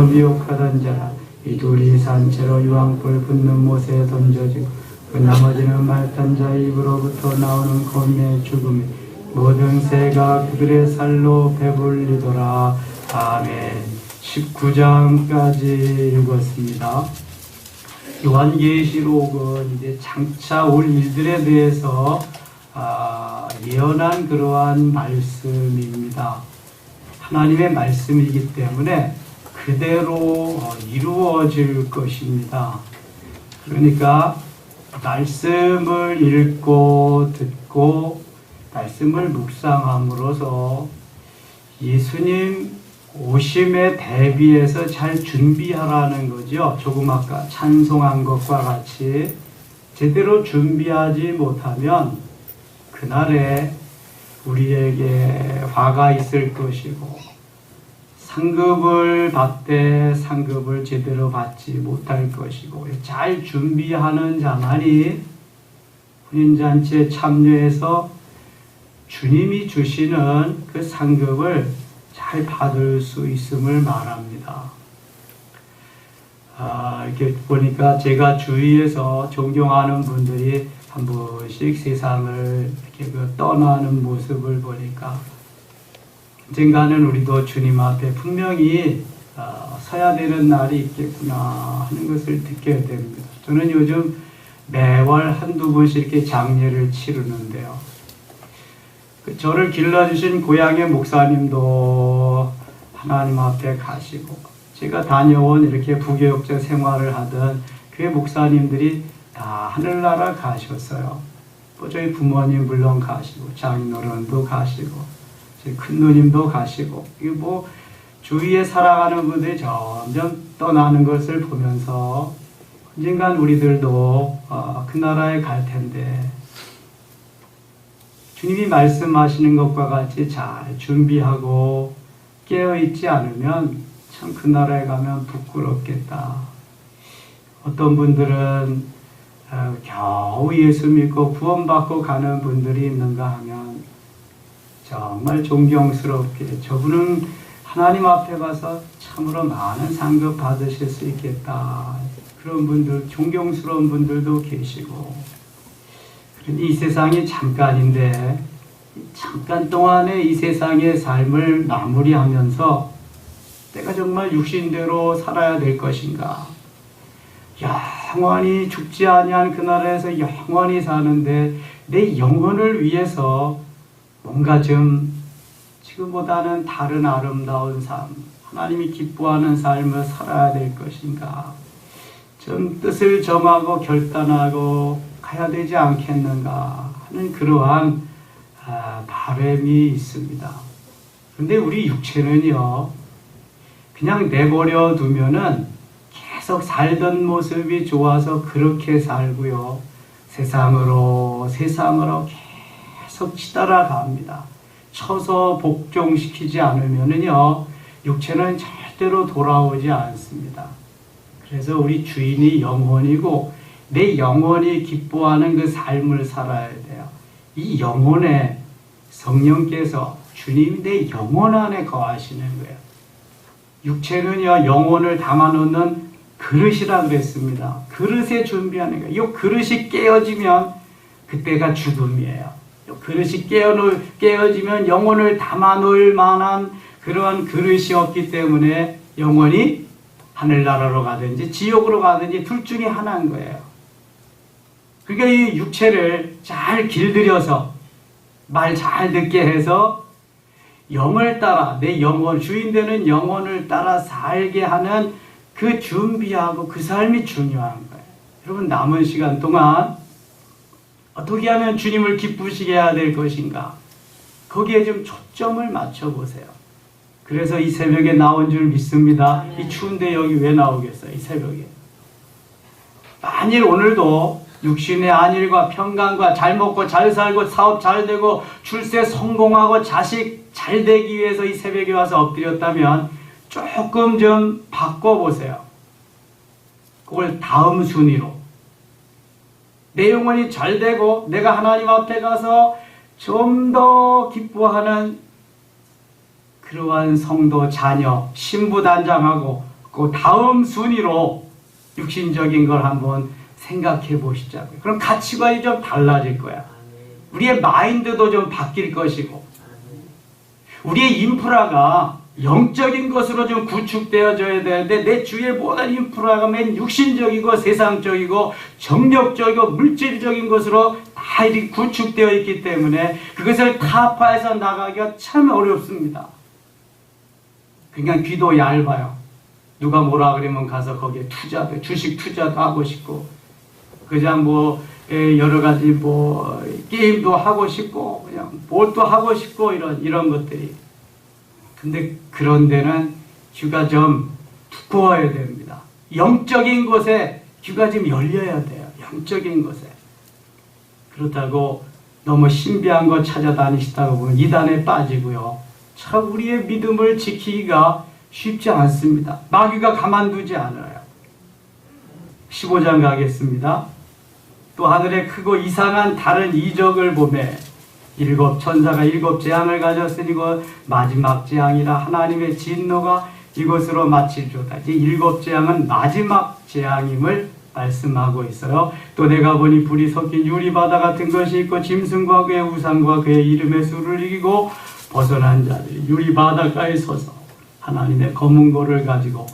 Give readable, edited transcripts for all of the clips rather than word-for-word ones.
미혹하던 자라 이 둘이 산채로 유황불 붙는 못에 던져지고 그 나머지는 말탄 자의 입으로부터 나오는 거미의 죽음이 모든 새가 그들의 살로 배불리더라. 아멘. 19장까지 읽었습니다. 요한계시록은 이제 장차 올 일들에 대해서 예언한 그러한 말씀입니다. 하나님의 말씀이기 때문에 그대로 이루어질 것입니다. 그러니까 말씀을 읽고 듣고 말씀을 묵상함으로써 예수님 오심에 대비해서 잘 준비하라는 거죠. 조금 아까 찬송한 것과 같이 제대로 준비하지 못하면 그날에 우리에게 화가 있을 것이고 상급을 받되 상급을 제대로 받지 못할 것이고 잘 준비하는 자만이 혼인잔치에 참여해서 주님이 주시는 그 상급을 잘 받을 수 있음을 말합니다. 이렇게 보니까 제가 주위에서 존경하는 분들이 한 번씩 세상을 이렇게 떠나는 모습을 보니까 언젠가는 우리도 주님 앞에 분명히 서야 되는 날이 있겠구나 하는 것을 듣게 됩니다. 저는 요즘 매월 한두 번씩 이렇게 장례를 치르는데요. 저를 길러주신 고향의 목사님도 하나님 앞에 가시고 제가 다녀온 이렇게 부교육자 생활을 하던 교회 목사님들이 다 하늘나라 가셨어요. 또 저희 부모님 물론 가시고 장인어른도 가시고 제 큰누님도 가시고 이거 주위에 살아가는 분들이 점점 떠나는 것을 보면서 언젠간 우리들도 그 나라에 갈 텐데 주님이 말씀하시는 것과 같이 잘 준비하고 깨어있지 않으면 참 그 나라에 가면 부끄럽겠다. 어떤 분들은 겨우 예수 믿고 구원받고 가는 분들이 있는가 하면 정말 존경스럽게 저분은 하나님 앞에 가서 참으로 많은 상급 받으실 수 있겠다. 그런 분들, 존경스러운 분들도 계시고 이 세상이 잠깐인데 잠깐 동안의 이 세상의 삶을 마무리하면서 내가 정말 육신대로 살아야 될 것인가, 영원히 죽지 아니한 그 나라에서 영원히 사는데 내 영혼을 위해서 뭔가 좀 지금보다는 다른 아름다운 삶, 하나님이 기뻐하는 삶을 살아야 될 것인가, 좀 뜻을 정하고 결단하고 가야 되지 않겠는가 하는 그러한 바람이 있습니다. 그런데 우리 육체는요, 그냥 내버려 두면은 계속 살던 모습이 좋아서 그렇게 살고요, 세상으로 계속 치달아 갑니다. 쳐서 복종시키지 않으면은요, 육체는 절대로 돌아오지 않습니다. 그래서 우리 주인이 영혼이고 내 영혼이 기뻐하는 그 삶을 살아야 돼요. 이 영혼에 성령께서 주님이 내 영혼 안에 거하시는 거예요. 육체는요, 영혼을 담아놓는 그릇이라 그랬습니다. 그릇에 준비하는 거예요. 이 그릇이 깨어지면 그때가 죽음이에요. 그릇이 깨어지면 영혼을 담아놓을 만한 그러한 그릇이 없기 때문에 영혼이 하늘나라로 가든지 지옥으로 가든지 둘 중에 하나인 거예요. 그러니까 이 육체를 잘 길들여서 말 잘 듣게 해서 영을 따라 내 영혼, 주인 되는 영혼을 따라 살게 하는 그 준비하고 그 삶이 중요한 거예요. 여러분, 남은 시간 동안 어떻게 하면 주님을 기쁘시게 해야 될 것인가, 거기에 좀 초점을 맞춰보세요. 그래서 이 새벽에 나온 줄 믿습니다. 이 추운데 여기 왜 나오겠어요? 이 새벽에. 만일 오늘도 육신의 안일과 평강과 잘 먹고 잘 살고 사업 잘 되고 출세 성공하고 자식 잘 되기 위해서 이 새벽에 와서 엎드렸다면 조금 좀 바꿔보세요. 그걸 다음 순위로. 내 영혼이 잘 되고 내가 하나님 앞에 가서 좀 더 기뻐하는 그러한 성도 자녀, 신부단장하고 그 다음 순위로 육신적인 걸 한번 생각해 보시자고요. 그럼 가치관이 좀 달라질 거야. 우리의 마인드도 좀 바뀔 것이고, 우리의 인프라가 영적인 것으로 좀 구축되어져야 되는데, 내 주위의 모든 인프라가 맨 육신적이고 세상적이고 정력적이고 물질적인 것으로 다 이렇게 구축되어 있기 때문에 그것을 타파해서 나가기가 참 어렵습니다. 그냥 귀도 얇아요. 누가 뭐라 그러면 가서 거기에 투자도, 주식 투자도 하고 싶고, 그냥 뭐 여러 가지 뭐 게임도 하고 싶고, 그냥 뭘 또 하고 싶고, 이런 것들이. 근데 그런 데는 귀가 좀 두꺼워야 됩니다. 영적인 곳에 귀가 좀 열려야 돼요. 영적인 곳에. 그렇다고 너무 신비한 거 찾아다니시다가 보면 이단에 빠지고요. 참 우리의 믿음을 지키기가 쉽지 않습니다. 마귀가 가만두지 않아요. 15장 가겠습니다. 또 하늘에 크고 이상한 다른 이적을 보매 일곱 천사가 일곱 재앙을 가졌으니 그 마지막 재앙이라 하나님의 진노가 이것으로 마칠조다. 이제 일곱 재앙은 마지막 재앙임을 말씀하고 있어요. 또 내가 보니 불이 섞인 유리바다 같은 것이 있고 짐승과 그의 우상과 그의 이름의 수를 이기고 벗어난 자들이 유리바다가에 서서 하나님의 검은 고를 가지고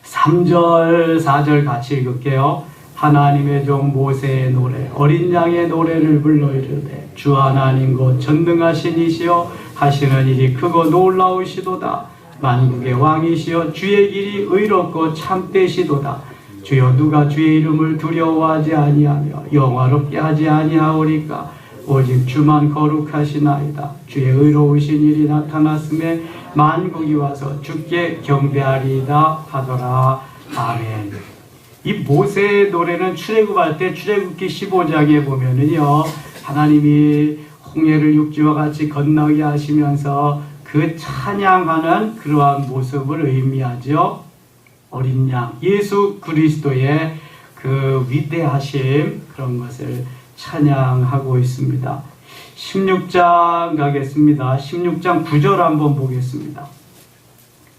3절 4절 같이 읽을게요. 하나님의 종 모세의 노래 어린 양의 노래를 불러 이르되 주 하나님 곧 전능하신 이시여 하시는 일이 크고 놀라우시도다. 만국의 왕이시여 주의 길이 의롭고 참되시도다. 주여 누가 주의 이름을 두려워하지 아니하며 영화롭게 하지 아니하오리까. 오직 주만 거룩하시나이다. 주의 의로우신 일이 나타났음에 만국이 와서 주께 경배하리이다 하더라. 아멘. 이 모세의 노래는 출애굽할 때 출애굽기 15장에 보면은요, 하나님이 홍해를 육지와 같이 건너게 하시면서 그 찬양하는 그러한 모습을 의미하죠. 어린 양 예수 그리스도의 그 위대하심, 그런 것을 찬양하고 있습니다. 16장 가겠습니다. 16장 9절 한번 보겠습니다.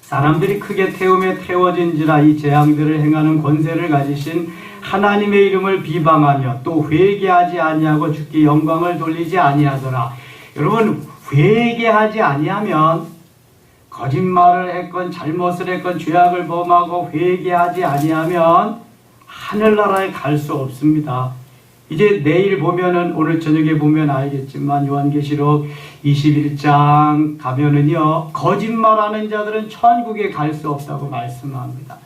사람들이 크게 태움에 태워진지라 이 재앙들을 행하는 권세를 가지신 하나님의 이름을 비방하며 또 회개하지 아니하고 주께 영광을 돌리지 아니하더라. 여러분, 회개하지 아니하면 거짓말을 했건 잘못을 했건 죄악을 범하고 회개하지 아니하면 하늘나라에 갈 수 없습니다. 이제 내일 보면은, 오늘 저녁에 보면 알겠지만 요한계시록 21장 가면은요, 거짓말하는 자들은 천국에 갈 수 없다고 말씀합니다.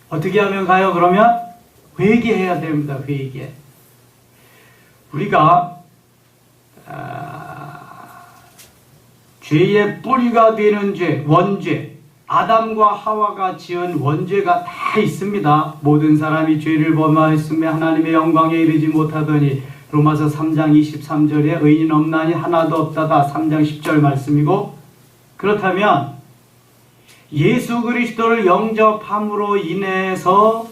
어떻게 하면 가요? 그러면 회개해야 됩니다. 회개. 우리가 죄의 뿌리가 되는 죄, 원죄, 아담과 하와가 지은 원죄가 다 있습니다. 모든 사람이 죄를 범하였으며 하나님의 영광에 이르지 못하더니, 로마서 3장 23절에 의인 없나니 하나도 없다다 3장 10절 말씀이고, 그렇다면 예수 그리스도를 영접함으로 인해서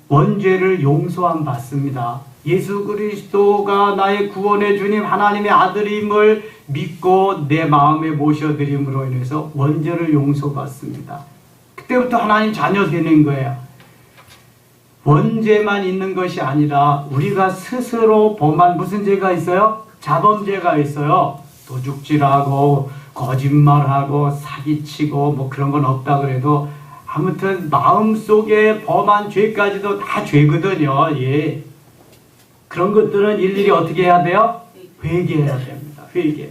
원죄를 용서함 받습니다. 예수 그리스도가 나의 구원의 주님 하나님의 아들임을 믿고 내 마음에 모셔드림으로 인해서 원죄를 용서받습니다. 그때부터 하나님 자녀 되는 거예요. 원죄만 있는 것이 아니라 우리가 스스로 범한 무슨 죄가 있어요? 자범죄가 있어요. 도둑질하고 거짓말하고 사기치고 뭐 그런 건 없다 그래도 아무튼 마음속에 범한 죄까지도 다 죄거든요. 예. 그런 것들은 일일이 어떻게 해야 돼요? 회개해야 됩니다. 회개.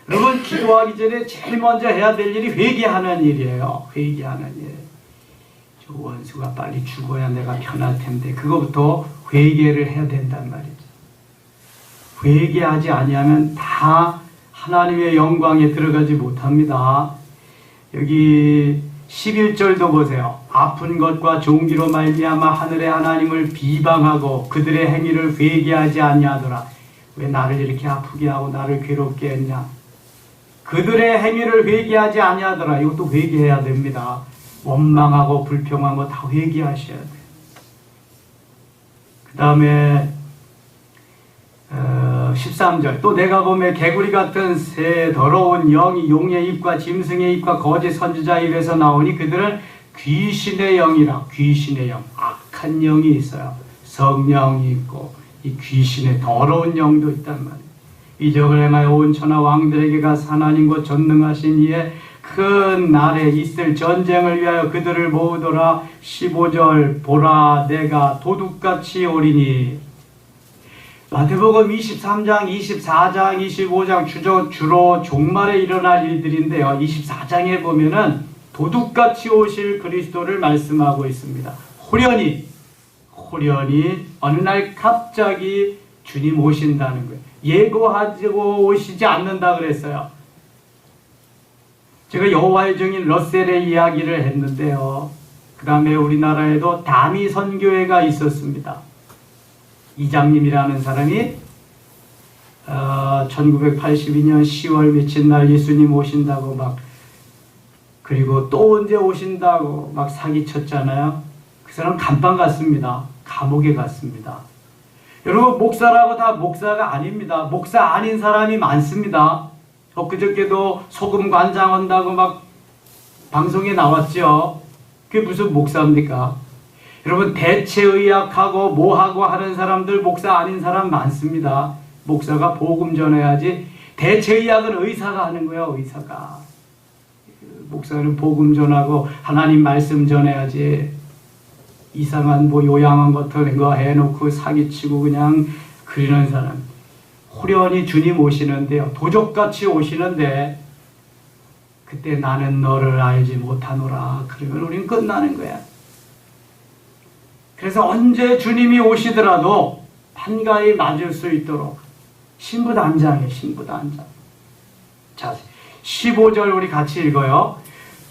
여러분, 기도하기 전에 제일 먼저 해야 될 일이 회개하는 일이에요. 회개하는 일. 저 원수가 빨리 죽어야 내가 편할 텐데 그거부터 회개를 해야 된단 말이죠. 회개하지 아니하면 다 하나님의 영광에 들어가지 못합니다. 여기 11절도 보세요. 아픈 것과 종기로 말미암아 하늘의 하나님을 비방하고 그들의 행위를 회개하지 아니하더라. 왜 나를 이렇게 아프게 하고 나를 괴롭게 했냐. 그들의 행위를 회개하지 아니하더라. 이것도 회개해야 됩니다. 원망하고 불평한 거 다 회개하셔야 돼요. 그 다음에 13절 또 내가 보매 개구리 같은 새 더러운 영이 용의 입과 짐승의 입과 거짓 선지자 입에서 나오니 그들은 귀신의 영이라. 귀신의 영, 악한 영이 있어요. 성령이 있고 이 귀신의 더러운 영도 있단 말이에요. 이적을 행하여 온 천하 왕들에게 가서 하나님과 전능하신 이의 큰 날에 있을 전쟁을 위하여 그들을 모으더라. 15절 보라 내가 도둑같이 오리니. 마태복음 23장, 24장, 25장 주로 종말에 일어날 일들인데요. 24장에 보면은 도둑같이 오실 그리스도를 말씀하고 있습니다. 호련히 어느 날 갑자기 주님 오신다는 거예요. 예고하고 오시지 않는다 그랬어요. 제가 여호와의 증인 러셀의 이야기를 했는데요. 그 다음에 우리나라에도 다미 선교회가 있었습니다. 이장님이라는 사람이 1982년 10월 며칠 날 예수님 오신다고 막, 그리고 또 언제 오신다고 막 사기쳤잖아요. 그 사람 감방 갔습니다. 감옥에 갔습니다. 여러분, 목사라고 다 목사가 아닙니다. 목사 아닌 사람이 많습니다. 엊그저께도 소금 관장한다고 막 방송에 나왔죠. 그게 무슨 목사입니까? 여러분, 대체의학하고 뭐하고 하는 사람들 목사 아닌 사람 많습니다. 목사가 복음 전해야지. 대체의학은 의사가 하는 거예요. 의사가. 목사는 복음 전하고 하나님 말씀 전해야지. 이상한 뭐 요양원 같은 거 해놓고 사기치고 그냥 그리는 사람. 호련히 주님 오시는데요. 도적같이 오시는데 그때 나는 너를 알지 못하노라. 그러면 우린 끝나는 거야. 그래서 언제 주님이 오시더라도 한가히 맞을 수 있도록 신부단장이에요. 신부단장. 자, 15절 우리 같이 읽어요.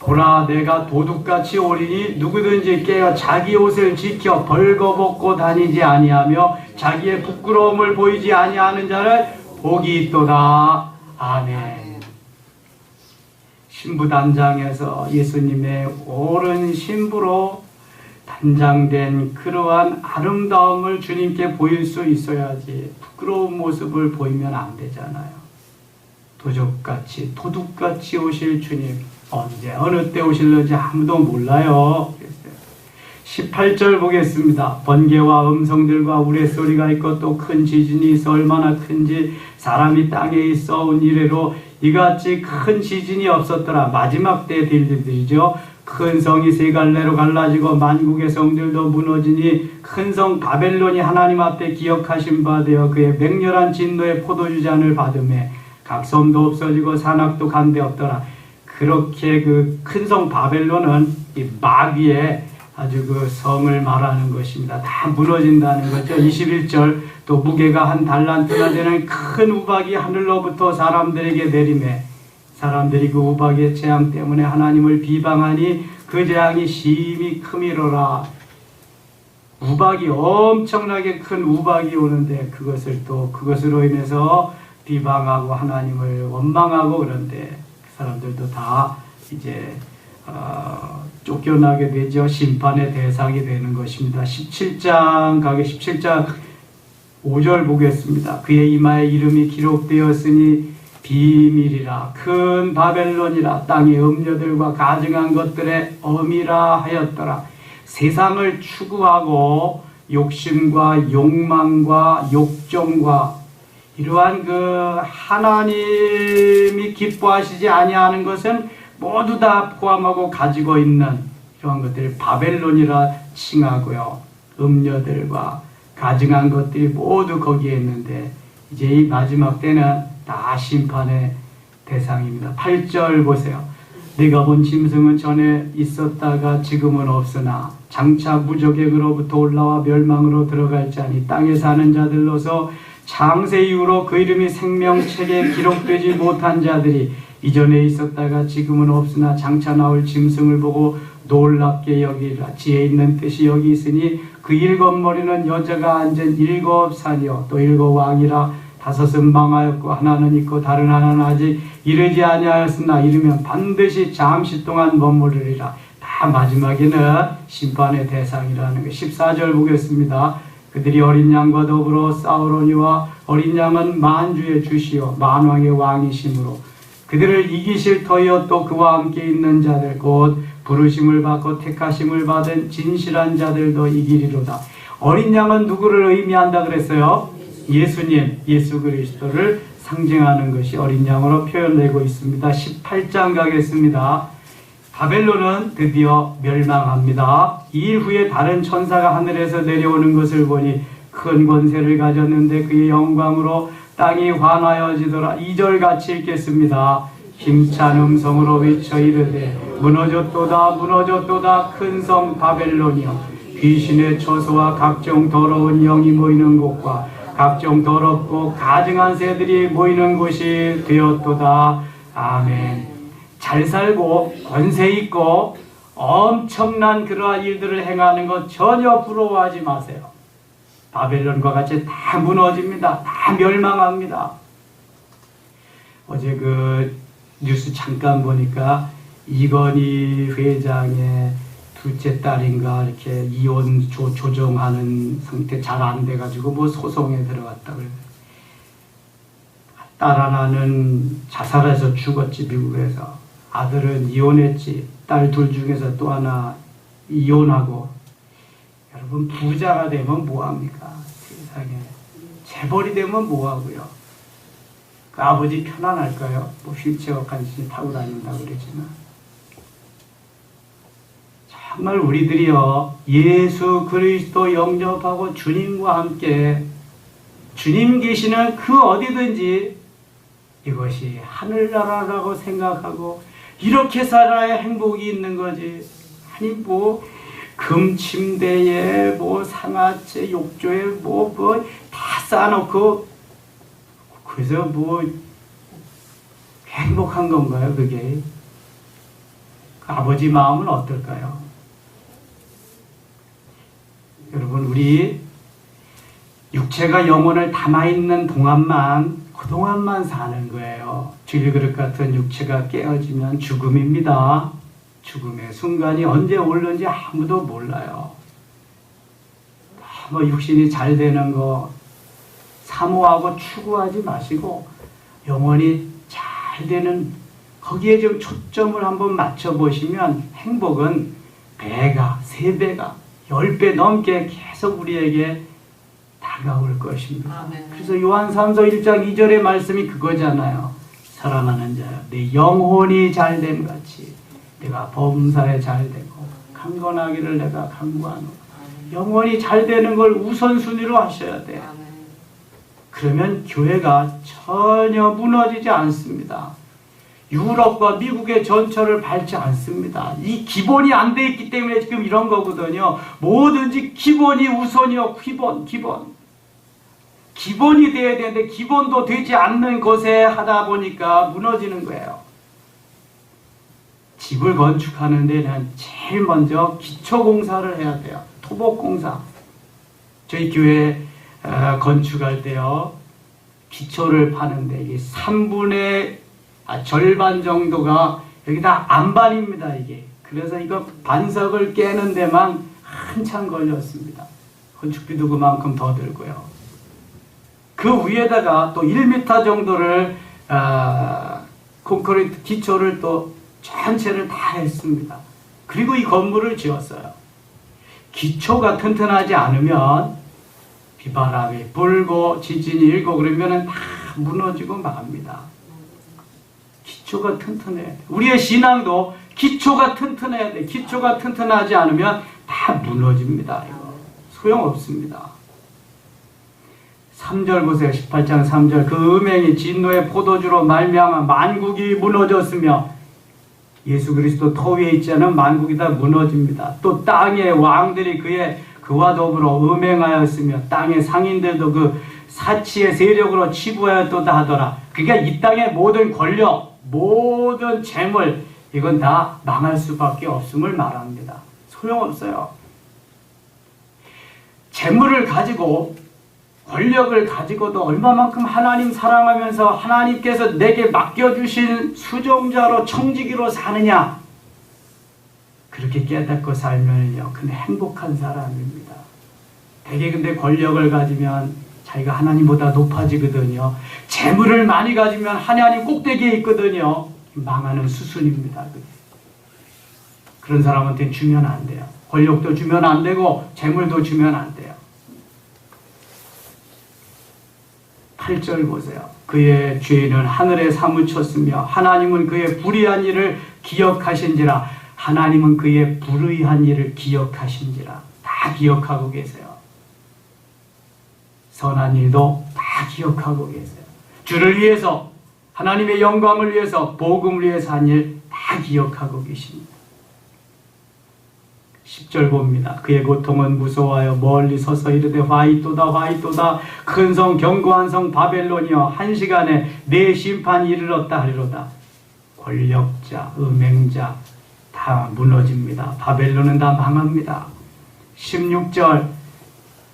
보라 내가 도둑같이 오리니 누구든지 깨어 자기 옷을 지켜 벌거벗고 다니지 아니하며 자기의 부끄러움을 보이지 아니하는 자를 복이 있도다. 아멘. 신부단장에서 예수님의 옳은 신부로 단장된 그러한 아름다움을 주님께 보일 수 있어야지 부끄러운 모습을 보이면 안 되잖아요. 도적같이 도둑같이 오실 주님, 언제 어느 때 오실는지 아무도 몰라요. 18절 보겠습니다. 번개와 음성들과 우레소리가 있고 또 큰 지진이 있어 얼마나 큰지 사람이 땅에 있어 온 이래로 이같이 큰 지진이 없었더라. 마지막 때 일들이죠. 큰 성이 세 갈래로 갈라지고 만국의 성들도 무너지니 큰 성 바벨론이 하나님 앞에 기억하신 바 되어 그의 맹렬한 진노의 포도주 잔을 받으매 각 섬도 없어지고 산악도 간데 없더라. 그렇게 그 큰 성 바벨론은 이 마귀의 아주 그 성을 말하는 것입니다. 다 무너진다는 거죠. 21절 또 무게가 한 달란트나 되는 큰 우박이 하늘로부터 사람들에게 내리매 사람들이 그 우박의 재앙 때문에 하나님을 비방하니 그 재앙이 심히 크미로라. 우박이 엄청나게 큰 우박이 오는데 그것으로 인해서 비방하고 하나님을 원망하고 그런데 그 사람들도 다 이제 쫓겨나게 되죠. 심판의 대상이 되는 것입니다. 17장 5절 보겠습니다. 그의 이마에 이름이 기록되었으니 비밀이라 큰 바벨론이라 땅의 음녀들과 가증한 것들의 엄이라 하였더라. 세상을 추구하고 욕심과 욕망과 욕정과 이러한 그 하나님이 기뻐하시지 아니하는 것은 모두 다 포함하고 가지고 있는 이러한 것들을 바벨론이라 칭하고요. 음녀들과 가증한 것들이 모두 거기에 있는데 이제 이 마지막 때는 다 심판의 대상입니다. 8절 보세요. 네가 본 짐승은 전에 있었다가 지금은 없으나 장차 무적액으로부터 올라와 멸망으로 들어갈 자니 땅에 사는 자들로서 창세 이후로 그 이름이 생명책에 기록되지 못한 자들이 이전에 있었다가 지금은 없으나 장차 나올 짐승을 보고 놀랍게 여기라. 지혜 있는 뜻이 여기 있으니 그 7머리는 여자가 앉은 7산이요 또 7왕이라. 5은 망하였고 하나는 있고 다른 하나는 아직 이르지 아니하였으나 이르면 반드시 잠시 동안 머무르리라. 다 마지막에는 심판의 대상이라는 거. 14절 보겠습니다. 그들이 어린 양과 더불어 싸우려니와 어린 양은 만주의 주시요 만왕의 왕이심으로 그들을 이기실 터이요 또 그와 함께 있는 자들 곧 부르심을 받고 택하심을 받은 진실한 자들도 이기리로다. 어린 양은 누구를 의미한다 그랬어요? 예수님, 예수 그리스도를 상징하는 것이 어린 양으로 표현되고 있습니다. 18장 가겠습니다. 바벨론은 드디어 멸망합니다. 2일 후에 다른 천사가 하늘에서 내려오는 것을 보니 큰 권세를 가졌는데 그의 영광으로 땅이 환하여지더라. 2절 같이 읽겠습니다. 힘찬 음성으로 외쳐 이르되 무너졌도다 무너졌도다 큰 성 바벨론이여, 귀신의 처소와 각종 더러운 영이 모이는 곳과 각종 더럽고 가증한 새들이 모이는 곳이 되었도다. 아멘. 잘 살고 권세 있고 엄청난 그러한 일들을 행하는 것 전혀 부러워하지 마세요. 바벨론과 같이 다 무너집니다. 다 멸망합니다. 어제 그 뉴스 잠깐 보니까 이건희 회장의 둘째 딸인가 이렇게 이혼 조정하는 상태 잘 안 돼가지고 뭐 소송에 들어갔다 그래요. 딸 하나는 자살해서 죽었지 미국에서. 아들은 이혼했지. 딸 둘 중에서 또 하나 이혼하고. 여러분 부자가 되면 뭐합니까? 세상에. 재벌이 되면 뭐하고요? 그 아버지 편안할까요? 뭐 휠체어 간신히 타고 다닌다고 그러지만. 정말 우리들이요, 예수 그리스도 영접하고 주님과 함께 주님 계시는 그 어디든지 이것이 하늘나라라고 생각하고 이렇게 살아야 행복이 있는 거지. 아니 뭐 금침대에 뭐 상하체 욕조에 뭐 다 쌓아놓고 그래서 뭐 행복한 건가요 그게? 그 아버지 마음은 어떨까요? 여러분 우리 육체가 영혼을 담아있는 동안만 그동안만 사는 거예요. 질그릇 같은 육체가 깨어지면 죽음입니다. 죽음의 순간이 언제 오는지 아무도 몰라요. 뭐 육신이 잘 되는 거 사모하고 추구하지 마시고 영혼이 잘 되는 거기에 좀 초점을 한번 맞춰보시면 행복은 배가, 3배가, 10배 넘게 계속 우리에게 다가올 것입니다. 아멘. 그래서 요한삼서 1장 2절의 말씀이 그거잖아요. 사랑하는 자여, 내 영혼이 잘됨 같이 내가 범사에 잘되고 강건하기를 내가 간구하노라. 영혼이 잘되는 걸 우선순위로 하셔야 돼요. 그러면 교회가 전혀 무너지지 않습니다. 유럽과 미국의 전철을 밟지 않습니다. 이 기본이 안 돼 있기 때문에 지금 이런 거거든요. 뭐든지 기본이 우선이요. 기본이 돼야 되는데 기본도 되지 않는 것에 하다 보니까 무너지는 거예요. 집을 건축하는 데는 제일 먼저 기초공사를 해야 돼요. 토목공사. 저희 교회 건축할 때요. 기초를 파는데 이게 3분의 절반 정도가 여기다 안반입니다. 이게. 그래서 이거 반석을 깨는 데만 한참 걸렸습니다. 건축비도 그만큼 더 들고요. 그 위에다가 또 1m 정도를 콘크리트 기초를 또 전체를 다 했습니다. 그리고 이 건물을 지었어요. 기초가 튼튼하지 않으면 비바람이 불고 지진이 일고 그러면 다 무너지고 맙니다. 기초가 튼튼해야 돼. 우리의 신앙도 기초가 튼튼해야 돼. 기초가 튼튼하지 않으면 다 무너집니다. 이거 소용없습니다. 3절 보세요. 18장 3절. 그 음행이 진노의 포도주로 말미암아 만국이 무너졌으며, 예수 그리스도 터 위에 있지 않은 만국이 다 무너집니다. 또 땅의 왕들이 그와 더불어 음행하였으며 땅의 상인들도 그 사치의 세력으로 치부하였도다 하더라. 그러니까 이 땅의 모든 권력, 모든 재물, 이건 다 망할 수밖에 없음을 말합니다. 소용없어요. 재물을 가지고 권력을 가지고도 얼마만큼 하나님 사랑하면서 하나님께서 내게 맡겨주신 수종자로 청지기로 사느냐, 그렇게 깨닫고 살면요, 그는 행복한 사람입니다. 되게 근데 권력을 가지면 자기가 하나님보다 높아지거든요. 재물을 많이 가지면 하나님 꼭대기에 있거든요. 망하는 수순입니다. 그런 사람한테 주면 안 돼요. 권력도 주면 안 되고 재물도 주면 안 돼요. 8절 보세요. 그의 죄는 하늘에 사무쳤으며 하나님은 그의 불의한 일을 기억하신지라. 하나님은 그의 불의한 일을 기억하신지라. 다 기억하고 계세요. 선한 일도 다 기억하고 계세요. 주를 위해서, 하나님의 영광을 위해서, 복음을 위해서 한 일 다 기억하고 계십니다. 10절 봅니다. 그의 고통은 무서워하여 멀리 서서 이르되 화이또다 화이또다 큰 성 견고한 성 바벨론이여 한 시간에 내 심판이 이르렀다 하리로다. 권력자, 음행자 다 무너집니다. 바벨론은 다 망합니다. 16절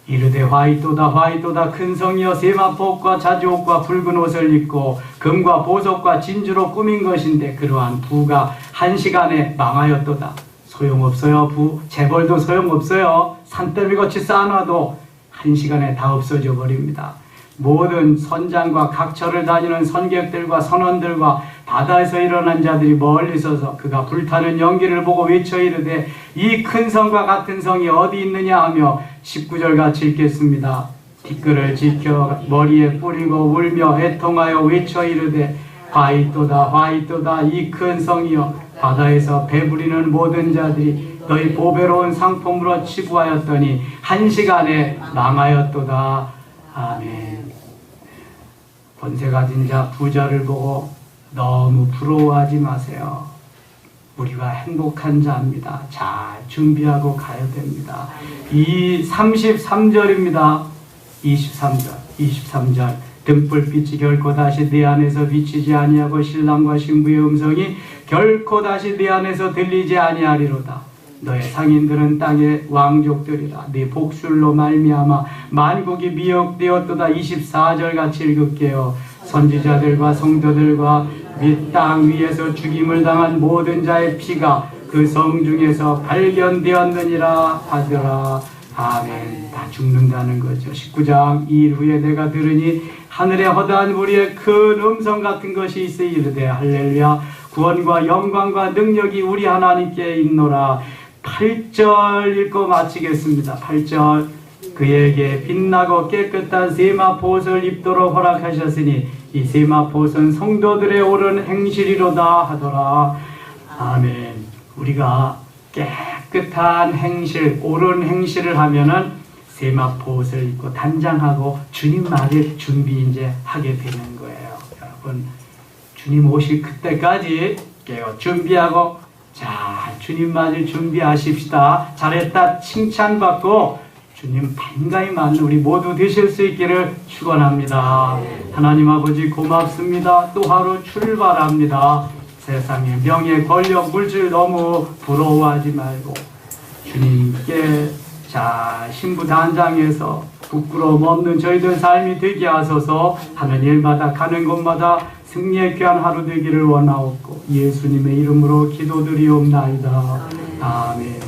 이르되 화이또다 화이또다 큰 성이여 세마포옷과 자주옷과 붉은 옷을 입고 금과 보석과 진주로 꾸민 것인데 그러한 부가 한 시간에 망하였도다. 소용없어요. 재벌도 소용없어요. 산더미같이 쌓아놔도 한 시간에 다 없어져 버립니다. 모든 선장과 각처를 다니는 선객들과 선원들과 바다에서 일어난 자들이 멀리 서서 그가 불타는 연기를 보고 외쳐 이르되 이 큰 성과 같은 성이 어디 있느냐 하며 19절 같이 읽겠습니다. 티끌을 지켜 머리에 뿌리고 울며 애통하여 외쳐 이르되 화이또다 화이또다 이 큰 성이여 바다에서 배부리는 모든 자들이 너희 보배로운 상품으로 치부하였더니 한 시간에 망하였도다. 아멘. 권세 가진 자 부자를 보고 너무 부러워하지 마세요. 우리가 행복한 자입니다. 잘 준비하고 가야 됩니다. 이 33절입니다. 23절 등불빛이 결코 다시 네 안에서 비치지 아니하고 신랑과 신부의 음성이 결코 다시 네 안에서 들리지 아니하리로다. 너의 상인들은 땅의 왕족들이라. 네 복술로 말미암아 만국이 미혹되었도다. 24절 같이 읽을게요. 선지자들과 성도들과 및 땅 위에서 죽임을 당한 모든 자의 피가 그 성 중에서 발견되었느니라 하더라. 아멘. 다 죽는다는 거죠. 19장 2일 후에 내가 들으니 하늘에 허다한 무리의 큰 음성 같은 것이 있어 이르되 할렐루야 구원과 영광과 능력이 우리 하나님께 있노라. 8절 읽고 마치겠습니다. 8절 그에게 빛나고 깨끗한 세마포옷을 입도록 허락하셨으니 이 세마포옷은 성도들의 옳은 행실이로다 하더라. 아멘. 우리가 깨끗한 행실, 옳은 행실을 하면은 세마포옷을 입고 단장하고 주님 맞을 준비 이제 하게 되는 거예요. 여러분, 주님 오실 그때까지 준비하고 자, 주님 맞을 준비하십시다. 잘했다 칭찬받고 주님 반가이 맞는 우리 모두 되실 수 있기를 축원합니다. 하나님 아버지 고맙습니다. 또 하루 출발합니다. 세상에 명예, 권력, 물질 너무 부러워하지 말고 주님께 자 신부 단장에서 부끄러움 없는 저희들 삶이 되게 하소서. 하는 일마다 가는 곳마다 승리의 귀한 하루 되기를 원하옵고 예수님의 이름으로 기도드리옵나이다. 아멘.